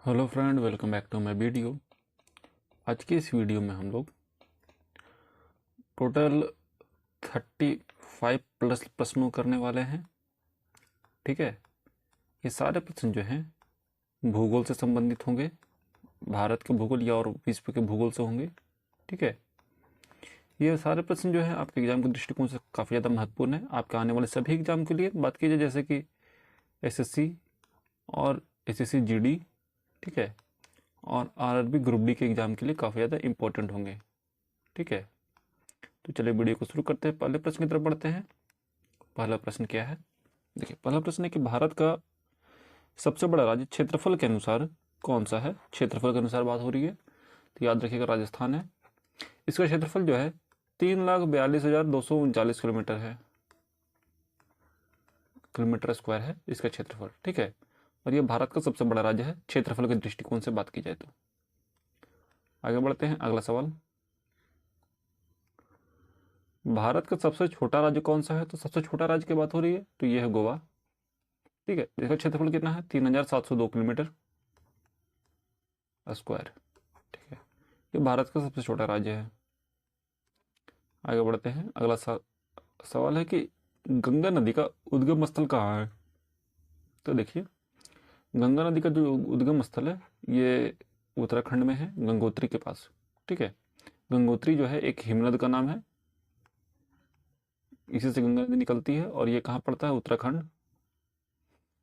Hello friend, welcome back to my video. आज की इस वीडियो में हम लोग टोटल 35 प्लस प्रश्नों करने वाले हैं। ठीक है, ये सारे प्रश्न जो हैं भूगोल से संबंधित होंगे, भारत के भूगोल या और विश्व के भूगोल से होंगे। ठीक है, ये सारे प्रश्न जो हैं आपके एग्जाम के दृष्टिकोण से काफ़ी ज़्यादा महत्वपूर्ण है आपके आने वाले सभी एग्जाम के लिए। बात कीजिए जैसे कि एसएससी और एसएससी जीडी, ठीक है, और आरआरबी ग्रुप डी के एग्ज़ाम के लिए काफ़ी ज़्यादा इंपॉर्टेंट होंगे। ठीक है, तो चलिए वीडियो को शुरू करते हैं। पहले प्रश्न की तरफ बढ़ते हैं। पहला प्रश्न क्या है, देखिए पहला प्रश्न है कि भारत का सबसे बड़ा राज्य क्षेत्रफल के अनुसार कौन सा है। क्षेत्रफल के अनुसार बात हो रही है तो याद रखिएगा राजस्थान है। इसका क्षेत्रफल जो है 3,42,239 किलोमीटर है, किलोमीटर स्क्वायर है इसका क्षेत्रफल। ठीक है, और ये भारत का सबसे बड़ा राज्य है क्षेत्रफल के दृष्टिकोण से बात की जाए तो। आगे बढ़ते हैं, अगला सवाल, भारत का सबसे छोटा राज्य कौन सा है। तो सबसे छोटा राज्य की बात हो रही है तो ये है गोवा। ठीक है, इसका क्षेत्रफल कितना है, 3,702 किलोमीटर स्क्वायर। ठीक है, ये भारत का सबसे छोटा राज्य है। आगे बढ़ते हैं, अगला सवाल है कि गंगा नदी का उद्गम स्थल कहाँ है। तो देखिए गंगा नदी का जो उद्गम स्थल है ये उत्तराखंड में है, गंगोत्री के पास। ठीक है, गंगोत्री जो है एक हिमनद का नाम है, इसी से गंगा नदी निकलती है और ये कहाँ पड़ता है, उत्तराखंड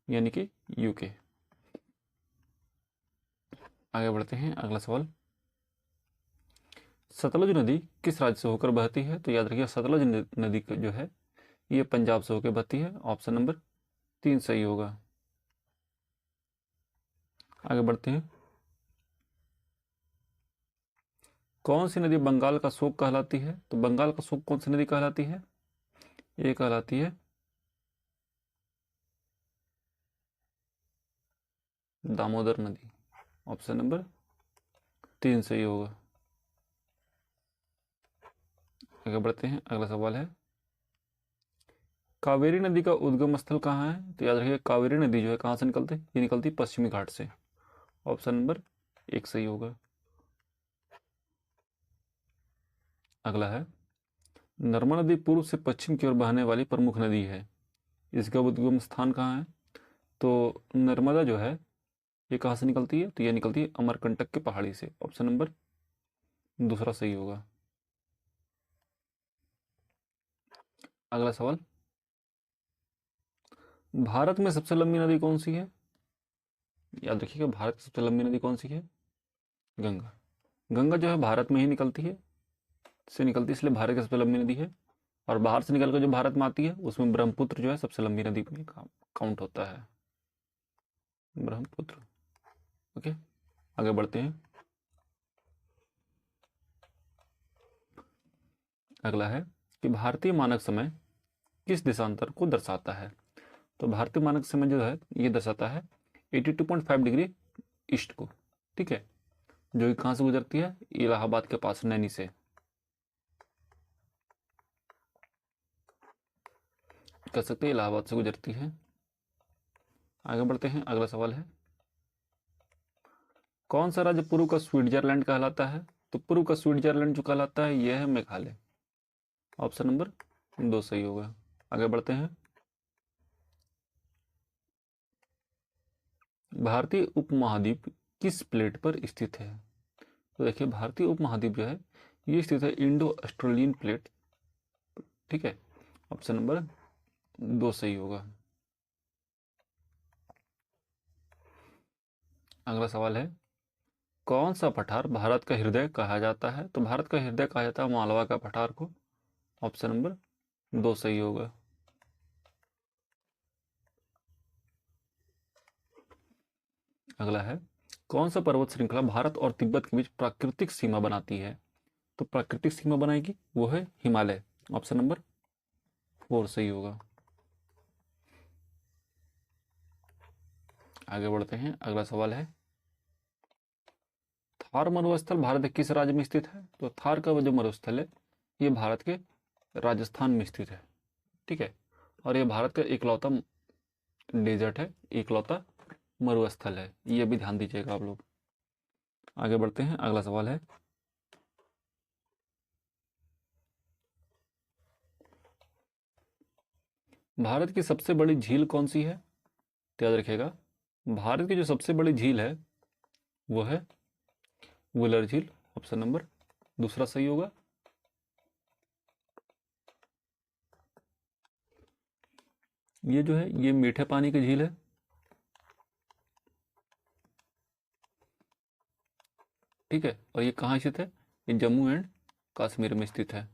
यानी कि यूके। आगे बढ़ते हैं, अगला सवाल, सतलुज नदी किस राज्य से होकर बहती है। तो याद रखिए सतलुज नदी जो है ये पंजाब से होकर बहती है। ऑप्शन नंबर 3 सही होगा। आगे बढ़ते हैं, कौन सी नदी बंगाल का शोक कहलाती है। तो बंगाल का शोक कौन सी नदी कहलाती है, ये कहलाती है दामोदर नदी। ऑप्शन नंबर 3 सही होगा। आगे बढ़ते हैं, अगला सवाल है, कावेरी नदी का उद्गम स्थल कहाँ है। तो याद रखिए कावेरी नदी जो है कहाँ से निकलती है, ये निकलती है पश्चिमी घाट से। ऑप्शन नंबर 1 सही होगा। अगला है, नर्मदा नदी पूर्व से पश्चिम की ओर बहने वाली प्रमुख नदी है, इसका उद्गम स्थान कहाँ है। तो नर्मदा जो है ये कहाँ से निकलती है, तो ये निकलती है अमरकंटक के पहाड़ी से। ऑप्शन नंबर 2 सही होगा। अगला सवाल, भारत में सबसे लंबी नदी कौन सी है। याद रखिएगा भारत की सबसे लंबी नदी कौन सी है, गंगा। गंगा जो है भारत में ही निकलती है, इसलिए भारत की सबसे लंबी नदी है। और बाहर से निकलकर जो भारत में आती है उसमें ब्रह्मपुत्र जो है सबसे लंबी नदी में काउंट होता है, ब्रह्मपुत्र। ओके, आगे बढ़ते हैं, अगला है कि भारतीय मानक समय किस देशांतर को दर्शाता है। तो भारतीय मानक समय जो है ये दर्शाता है 82.5 डिग्री ईस्ट को। ठीक है, जो कि कहाँ से गुजरती है, इलाहाबाद के पास नैनी से। कह सकते हैं इलाहाबाद से गुजरती है। आगे बढ़ते हैं, अगला सवाल है, कौन सा राज्य पूर्व का स्विट्जरलैंड कहलाता है। तो पूर्व का स्विट्जरलैंड जो कहलाता है यह है मेघालय। ऑप्शन नंबर 2 सही होगा। आगे बढ़ते हैं, भारतीय उपमहाद्वीप किस प्लेट पर स्थित है। तो देखिए भारतीय उपमहाद्वीप जो है ये स्थित है इंडो ऑस्ट्रेलियन प्लेट। ठीक है, ऑप्शन नंबर 2 सही होगा। अगला सवाल है, कौन सा पठार भारत का हृदय कहा जाता है। तो भारत का हृदय कहा जाता है मालवा का पठार को। ऑप्शन नंबर 2 सही होगा। अगला है, कौन सा पर्वत श्रृंखला भारत और तिब्बत के बीच प्राकृतिक सीमा बनाती है। तो प्राकृतिक सीमा बनाएगी वो है हिमालय। ऑप्शन नंबर 4 सही होगा। आगे बढ़ते हैं, अगला सवाल है, थार मरुस्थल भारत के किस राज्य में स्थित है। तो थार का जो मरुस्थल है ये भारत के राजस्थान में स्थित है। ठीक है, और ये भारत का इकलौता डेजर्ट है, इकलौता मरुस्थल है, ये भी ध्यान दीजिएगा आप लोग। आगे बढ़ते हैं, अगला सवाल है, भारत की सबसे बड़ी झील कौन सी है? तो याद रखिएगा, भारत की जो सबसे बड़ी झील है वो है वुलर झील, ऑप्शन नंबर दूसरा सही होगा। ये जो है ये मीठे पानी की झील है, ठीक है, और ये कहाँ स्थित है? ये जम्मू एंड कश्मीर में स्थित है।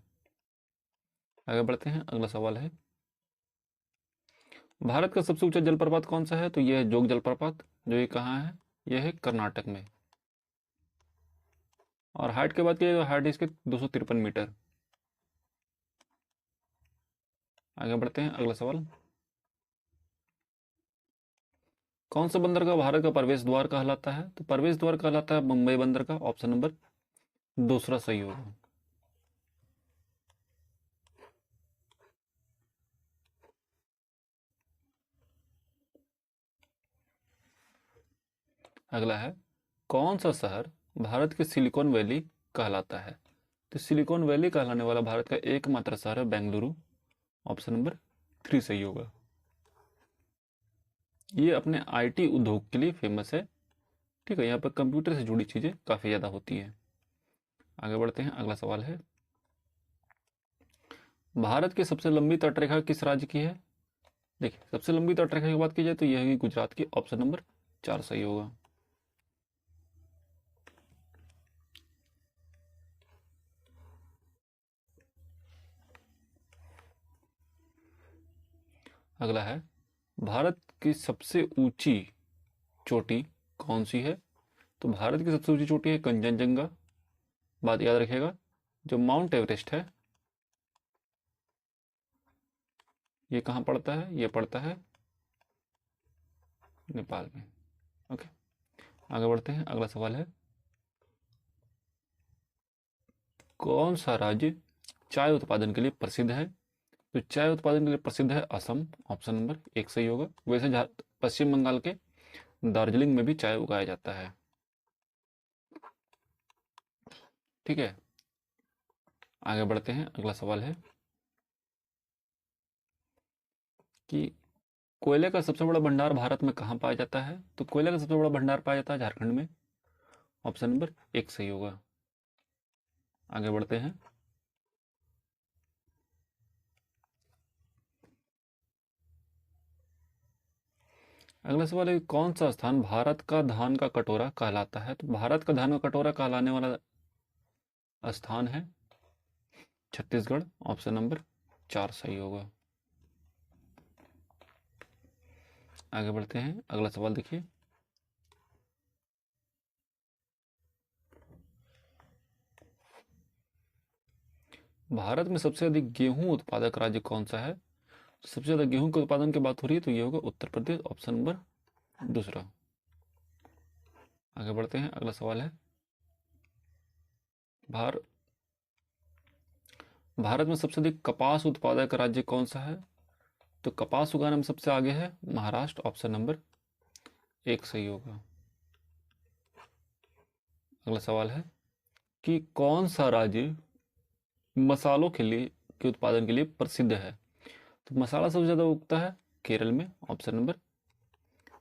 आगे बढ़ते हैं, अगला सवाल है, भारत का सबसे ऊंचा जलप्रपात कौन सा है? तो यह है जोग जलप्रपात, जो ये कहाँ है? यह है कर्नाटक में। और हाइट की बात की तो हाइट इसके 253 मीटर। आगे बढ़ते हैं, अगला सवाल, कौन सा बंदरगाह भारत का प्रवेश द्वार कहलाता है? तो प्रवेश द्वार कहलाता है मुंबई बंदर का, ऑप्शन नंबर दूसरा सही होगा। अगला है, कौन सा शहर भारत के सिलिकॉन वैली कहलाता है? तो सिलिकॉन वैली कहलाने वाला भारत का एकमात्र शहर है बेंगलुरु, ऑप्शन नंबर 3 सही होगा। ये अपने आईटी उद्योग के लिए फेमस है, ठीक है, यहाँ पर कंप्यूटर से जुड़ी चीजें काफी ज्यादा होती हैं। आगे बढ़ते हैं, अगला सवाल है, भारत की सबसे लंबी तटरेखा किस राज्य की है? देखिए, सबसे लंबी तटरेखा की बात की जाए तो यह है गुजरात की, ऑप्शन नंबर 4 सही होगा। अगला है, भारत की सबसे ऊंची चोटी कौन सी है? तो भारत की सबसे ऊंची चोटी है कंचनजंगा। बात याद रखिएगा, जो माउंट एवरेस्ट है ये कहाँ पड़ता है? ये पड़ता है नेपाल में। ओके, आगे बढ़ते हैं, अगला सवाल है, कौन सा राज्य चाय उत्पादन के लिए प्रसिद्ध है? तो चाय उत्पादन के लिए प्रसिद्ध है असम, ऑप्शन नंबर 1 सही होगा। वैसे पश्चिम बंगाल के दार्जिलिंग में भी चाय उगाया जाता है, ठीक है। आगे बढ़ते हैं, अगला सवाल है कि कोयले का सबसे बड़ा भंडार भारत में कहाँ पाया जाता है? तो कोयले का सबसे बड़ा भंडार पाया जाता है झारखंड में, ऑप्शन नंबर 1 सही होगा। आगे बढ़ते हैं, अगला सवाल है, कौन सा स्थान भारत का धान का कटोरा कहलाता है? तो भारत का धान का कटोरा कहलाने वाला स्थान है छत्तीसगढ़, ऑप्शन नंबर 4 सही होगा। आगे बढ़ते हैं, अगला सवाल देखिए, भारत में सबसे अधिक गेहूं उत्पादक राज्य कौन सा है? सबसे ज्यादा गेहूं के उत्पादन की बात हो रही है तो ये होगा उत्तर प्रदेश, ऑप्शन नंबर दूसरा। आगे बढ़ते हैं, अगला सवाल है, भार भारत में सबसे अधिक कपास उत्पादक राज्य कौन सा है? तो कपास उगाने में सबसे आगे है महाराष्ट्र, ऑप्शन नंबर 1 सही होगा। अगला सवाल है कि कौन सा राज्य मसालों के उत्पादन के लिए प्रसिद्ध है? तो मसाला सबसे ज्यादा उगता है केरल में, ऑप्शन नंबर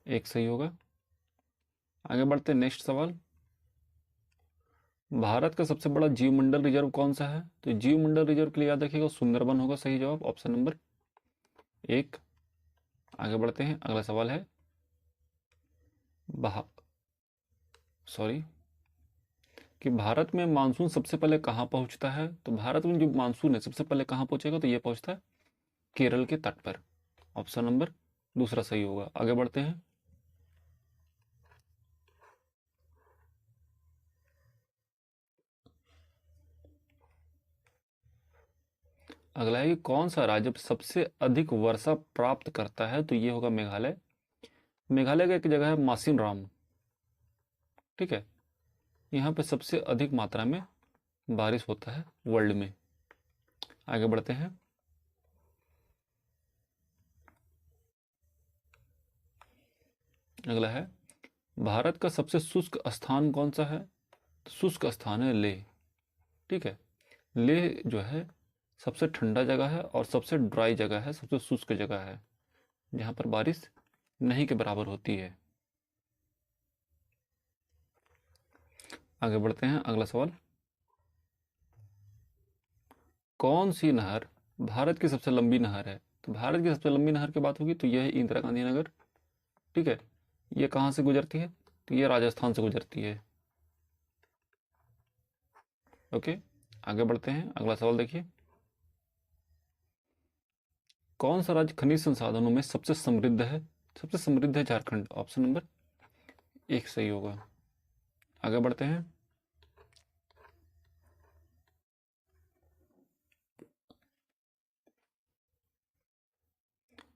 1 सही होगा। आगे बढ़ते हैं, नेक्स्ट सवाल, भारत का सबसे बड़ा जीवमंडल रिजर्व कौन सा है? तो जीवमंडल रिजर्व के लिए याद रखिएगा सुंदरबन होगा सही जवाब, ऑप्शन नंबर 1। आगे बढ़ते हैं, अगला सवाल है, सॉरी कि भारत में मानसून सबसे पहले कहाँ पहुंचता है? तो भारत में जो मानसून है सबसे पहले कहाँ पहुंचेगा? तो ये पहुंचता है केरल के तट पर, ऑप्शन नंबर दूसरा सही होगा। आगे बढ़ते हैं, अगला है कि कौन सा राज्य सबसे अधिक वर्षा प्राप्त करता है? तो ये होगा मेघालय। मेघालय का एक जगह है मासिन राम, ठीक है, यहाँ पे सबसे अधिक मात्रा में बारिश होता है वर्ल्ड में। आगे बढ़ते हैं, अगला है भारत का सबसे शुष्क स्थान कौन सा है? तो शुष्क स्थान है लेह। ठीक है, लेह जो है सबसे ठंडा जगह है और सबसे ड्राई जगह है, सबसे शुष्क जगह है, जहाँ पर बारिश नहीं के बराबर होती है। आगे बढ़ते हैं, अगला सवाल। कौन सी नहर भारत की सबसे लंबी नहर है? तो भारत की सबसे लंबी नहर की बात होगी तो यह है इंदिरा गांधी नगर। ठीक है, ये कहाँ से गुजरती है? तो ये राजस्थान से गुजरती है। ओके, आगे बढ़ते हैं, अगला सवाल देखिए। कौन सा राज्य खनिज संसाधनों में सबसे समृद्ध है? सबसे समृद्ध है झारखंड, ऑप्शन नंबर 1 सही होगा। आगे बढ़ते हैं।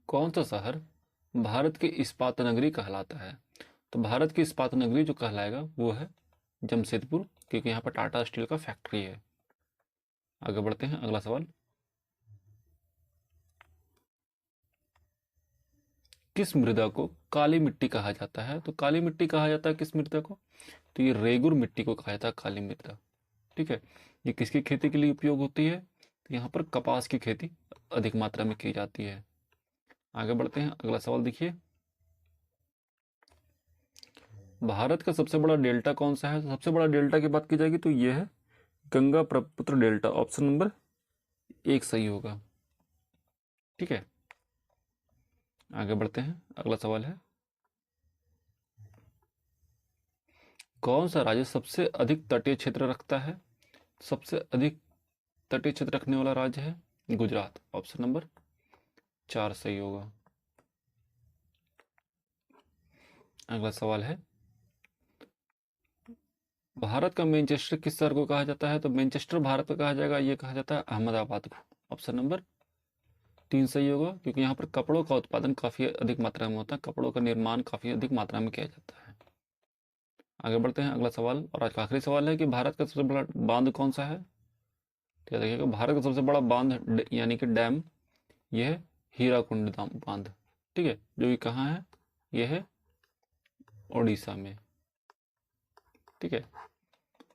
कौन सा शहर भारत की इस्पात नगरी कहलाता है? तो भारत की इस्पात नगरी जो कहलाएगा वो है जमशेदपुर, क्योंकि यहाँ पर टाटा स्टील का फैक्ट्री है। आगे बढ़ते हैं, अगला सवाल। किस मृदा को काली मिट्टी कहा जाता है? तो काली मिट्टी कहा जाता है किस मृदा को? तो ये रेगुर मिट्टी को कहा जाता है काली मृदा। ठीक है, ये किसकी खेती के लिए उपयोग होती है? तो यहाँ पर कपास की खेती अधिक मात्रा में की जाती है। आगे बढ़ते हैं, अगला सवाल देखिए। भारत का सबसे बड़ा डेल्टा कौन सा है? तो सबसे बड़ा डेल्टा की बात की जाएगी तो ये है Ganga Brahmaputra delta, option number 1 सही होगा। ठीक है, आगे बढ़ते हैं, अगला सवाल है। कौन सा राज्य सबसे अधिक तटीय क्षेत्र रखता है? सबसे अधिक तटीय क्षेत्र रखने वाला राज्य है गुजरात, ऑप्शन नंबर 4 सही होगा। अगला सवाल है। भारत का मैनचेस्टर किस शहर को कहा जाता है? तो मैनचेस्टर भारत का कहा जाएगा, ये कहा जाता है अहमदाबाद को, ऑप्शन नंबर 3 सही होगा, क्योंकि यहाँ पर कपड़ों का उत्पादन काफी अधिक मात्रा में होता है, कपड़ों का निर्माण काफी अधिक मात्रा में किया जाता है। आगे बढ़ते हैं, अगला सवाल, और आज का आखिरी सवाल है कि भारत का सबसे बड़ा बांध कौन सा है? तो देखिएगा, भारत का सबसे बड़ा बांध यानी कि डैम यह है हीराकुंड बांध। ठीक है, जो कि कहाँ है? यह है उड़ीसा में। ठीक है,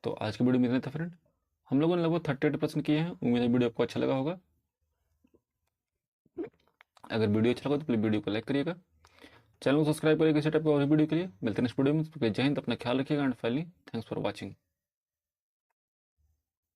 तो आज की वीडियो में इतना था फ्रेंड। हम लोगों ने लगभग 38% किए हैं। उम्मीद है वीडियो आपको अच्छा लगा होगा। अगर वीडियो अच्छा लगा तो प्लीज वीडियो को लाइक करिएगा, चैनल को सब्सक्राइब करिएगा इसी टाइप के और वीडियो के लिए। मिलते हैं नेक्स्ट वीडियो में। जय हिंद, अपना ख्याल रखिएगा and finally thanks for watching.